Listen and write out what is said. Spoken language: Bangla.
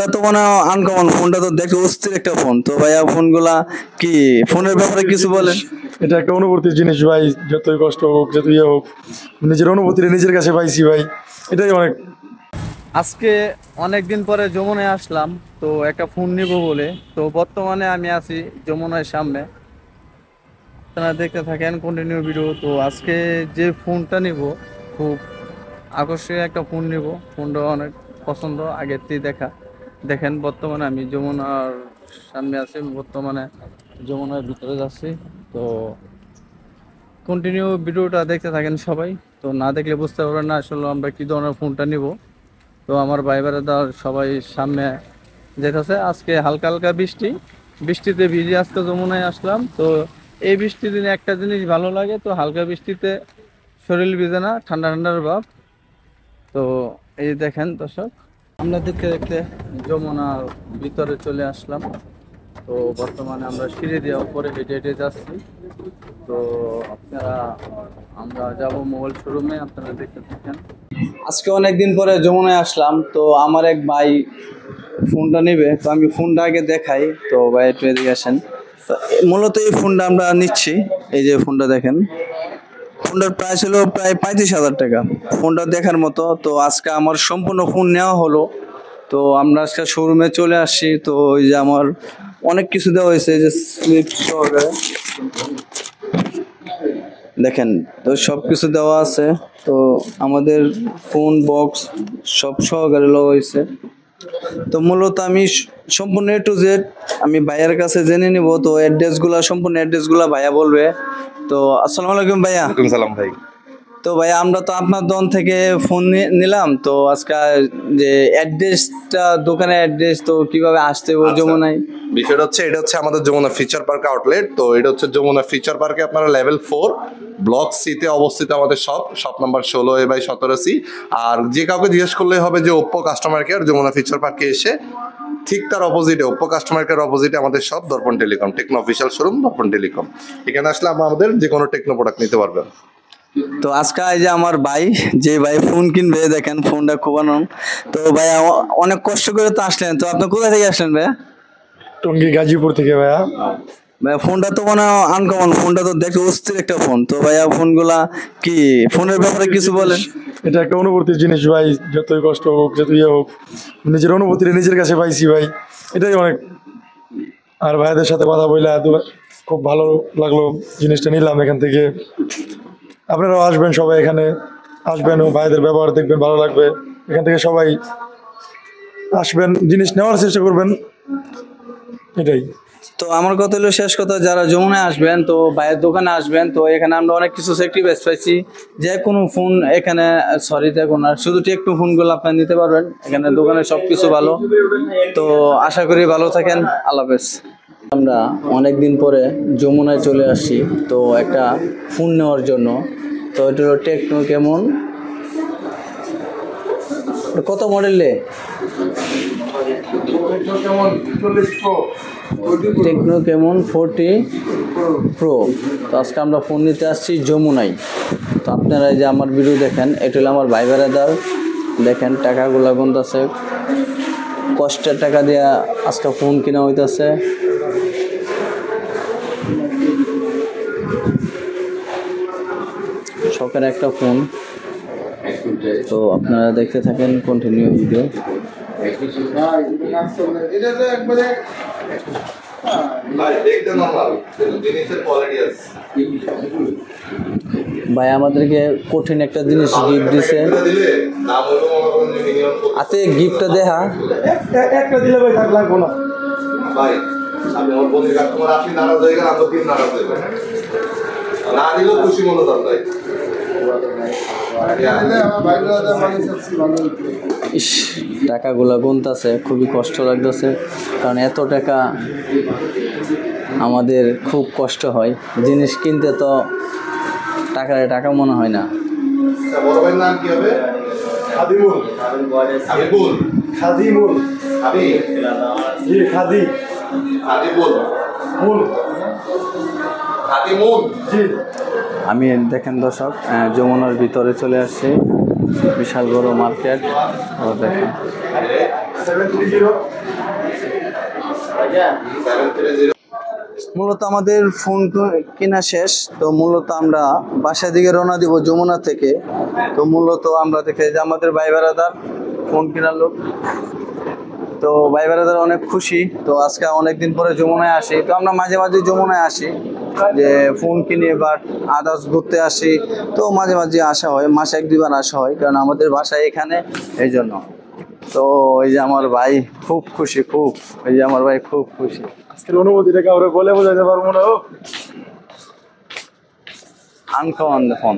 ফোনটা তো মানে আনকমন, ফোনটা তো দেখতে অস্থির একটা ফোন। তো ভাইয়া ফোনগুলা কি, ফোনের ব্যাপারে কিছু বলেন। এটা একটা অনুভূতির জিনিস ভাই, যতই কষ্ট হোক যত ইয়ে হোক, নিজের অনুভূতিটা নিজের কাছে পাইছি ভাই, এটাই অনেক। আজকে অনেক দিন পরে যমুনায় আসলাম, তো একটা ফোন নিব বলে। তো বর্তমানে আমি আছি যমুনার সামনে, আপনারা দেখতে থাকেন কন্টিনিউ ভিডিও। তো আজকে যে ফোনটা নিব, খুব আকর্ষণীয় একটা ফোন নিব। ফোনটা অনেক পছন্দ, আগের থেকে দেখা। দেখেন বর্তমানে আমি যমুনার সামনে আছি, বর্তমানে যমুনার ভিতরে যাচ্ছি। তো কন্টিনিউ ভিডিওটা দেখতে থাকেন সবাই। তো না দেখলে বুঝতে পারবেন না আসলে আমরা কী ধরনের ফোনটা নিব। তো আমার ভাই বেড়াদার সবাই সামনে যেতেছে। আজকে হালকা হালকা বৃষ্টি, বৃষ্টিতে ভিজে আজকে যমুনায় আসলাম। তো এই বৃষ্টির দিনে একটা জিনিস ভালো লাগে, তো হালকা বৃষ্টিতে শরীর ভিজে না, ঠান্ডা ঠান্ডার ভাব। তো এই দেখেন দর্শক, আমরা দেখতে দেখতে যমুনার ভিতরে চলে আসলাম। তো বর্তমানে আমরা সিঁড়ি দিয়ে উপরে হেঁটে হেঁটে যাচ্ছি। তো আপনারা, আমরা যাব মোবাইল শোরুমে, আপনারা দেখতে থাকেন। আজকে অনেকদিন পরে যমুনায় আসলাম, তো আমার এক ভাই ফোনটা নেবে, তো আমি ফোনটা আগে দেখাই। তো ভাই একটু এদিকে আসেন। তো মূলত এই ফোনটা আমরা নিচ্ছি, এই যে ফোনটা দেখেন, ফোনটার প্রাইস হলো প্রায় 35,000 টাকা। ফোনটা দেখার মতো। তো আজকে আমার সম্পূর্ণ ফোন নেওয়া হলো। তো আমরা আজকে শোরুমে চলে আসছি। তো ওই যে আমার অনেক কিছু দেওয়া হয়েছে, যে স্লিপ সহকারে দেখেন, তো সব কিছু দেওয়া আছে। তো আমাদের ফোন বক্স সব সহকারে দেওয়া হয়েছে। তো মূলত আমি সম্পূর্ণ A to Z আমি ভাইয়ার কাছে জেনে নিব। তো অ্যাড্রেসগুলো, সম্পূর্ণ অ্যাড্রেসগুলো ভাইয়া বলবে। তো আসসালামু আলাইকুম ভাইয়া। ওয়ালাইকুম সালাম ভাই। তো ভাইয়া আমরা তো আপনার দোকান থেকে ফোন নিলাম। তো আজকে যে অ্যাড্রেসটা, দোকানের অ্যাড্রেস, তো কিভাবে আসতে হবে যমুনায়? বিষয়টা হচ্ছে, এটা হচ্ছে আমাদের যমুনা ফিচার পার্ক আউটলেট। তো এটা হচ্ছে যমুনা ফিচার পার্কে আপনারা লেভেল 4 ব্লক সিতে অবস্থিত আমাদের শপ নাম্বার 16A/17C। আর যে কাউকে জিজ্ঞেস করলেই হবে যে Oppo customer care, Jamuna future পার্কে এসে ঠিক তার অপোজিটে, ওপ্পো কাস্টমার কেয়ার অপোজিটে আমাদের শপ দর্পণ টেলিকম, টেকনো অফিসিয়াল শোরুম দর্পণ টেলিকম। এখানে আসলে আমাদের যে কোনো টেকনো প্রোডাক্ট নিতে পারবেন। তো আজকে এই যে আমার ভাই, যে ভাই ফোন কিনবে, দেখেন ফোনটা খুবানো। তো ভাই অনেক কষ্ট করে তো আসলেন। তো আপনি কোথা থেকে আসলেন ভাইয়া? টঙ্গী গাজীপুর থেকে ভাইয়া। ভাইয়া ফোনটা তো মানে আনকমন, ফোনটা তো দেখতে অস্থির একটা ফোন। তো ভাইয়া ফোনগুলা কি, ফোনের ব্যাপারে কিছু বলেন। এটা একটা অনুভূতির জিনিস ভাই, যতই কষ্ট হোক যত ইয়ে হোক, নিজের অনুভূতিটা নিজের কাছে পাইছি ভাই, এটাই অনেক। আর ভাইদের সাথে কথা বললে খুব ভালো লাগলো, জিনিসটা নিলাম এখান থেকে। আপনারাও আসবেন, সবাই এখানে আসবেন ও ভাইদের ব্যবহার দেখবেন, ভালো লাগবে। এখান থেকে সবাই আসবেন, জিনিস নেওয়ার চেষ্টা করবেন, এটাই। তো আমার কথা হলো, শেষ কথা, যারা যমুনায় আসবেন তো ভাইয়ের দোকানে আসবেন। তো এখানে আমরা অনেক কিছু সেক্রিফাইস পাইছি। যে কোনো ফোন এখানে, সরি দেখুন, আর শুধু টেকনো ফোনগুলো আপনারা নিতে পারবেন এখানে, দোকানে সব কিছু ভালো। তো আশা করি ভালো থাকেন, আল্লাহ হাফেজ। আমরা অনেক দিন পরে যমুনায় চলে আসছি, তো একটা ফোন নেওয়ার জন্য। তো এটা হলো টেকনো কেমন, কত মডেলে? টেকনো কেমন 40 প্রো। তো আজকে আমরা ফোন নিতে আসছি যমুনায়। তো আপনারা এই যে আমার ভিডিও দেখেন, এটা হলো আমার ভাই বেড়াদার। দেখেন টাকাগুলো গুনতেছে, কষ্টের টাকা দিয়া আজকে ফোন কিনা হইতেছে। শখের একটা ফোন। তো আপনারা দেখতে থাকেন কন্টিনিউ ভিডিও। ভাই আমাদেরকে কঠিন একটা জিনিস গিফট দিছে, হাতে গিফটটা দেখা। একটা দিলে ভাই থাক লাগবো না ভাই, আমি আমার বন্ধুর কাস্টমার, আপনি নারাজ হয়ে গেলে আমরা 3 নারাজ হয়ে গেল, না দিলেও খুশি মনে হয় ভাই। ইস, টাকাগুলা গুনতেছে, খুবই কষ্ট লাগতেছে, কারণ এত টাকা আমাদের খুব কষ্ট হয়। জিনিস কিনতে তো টাকা মনে হয় না। বড় ভাইয়ের নাম কি হবে? খাদিমুল। হাবিবুল। খাদিমুল। হাবি। জি খাদি। হাবিবুল। মুল। খাদিমুল। জি। আমি দেখেন দর্শক, যমুনার ভিতরে চলে আসছি, বিশাল বড় মার্কেট। দেখেন মূলত আমাদের ফোন কেনা শেষ, তো মূলত আমরা বাসার দিকে রওনা দিব যমুনা থেকে। তো মূলত আমরা দেখে যে আমাদের ভাই বেড়াদার ফোন কেনার লোক, তো ভাই বেড়াদার অনেক খুশি। তো আজকে অনেকদিন পরে যমুনায় আসি, তো আমরা মাঝে মাঝে যমুনায় আসি যে ফোন কিনে বা আদার্স ঘুরতে আসি। তো মাঝে মাঝে আসা হয়, মাসে 1-2 বার আসা হয়, কারণ আমাদের বাসায় এখানে, এই জন্য। তো এই যে আমার ভাই খুব খুশি, খুব, এই যে আমার ভাই খুব খুশি। আজকের অনুভূতিটা কাউরে বলে বোঝাতে পারবো না। Uncommon phone.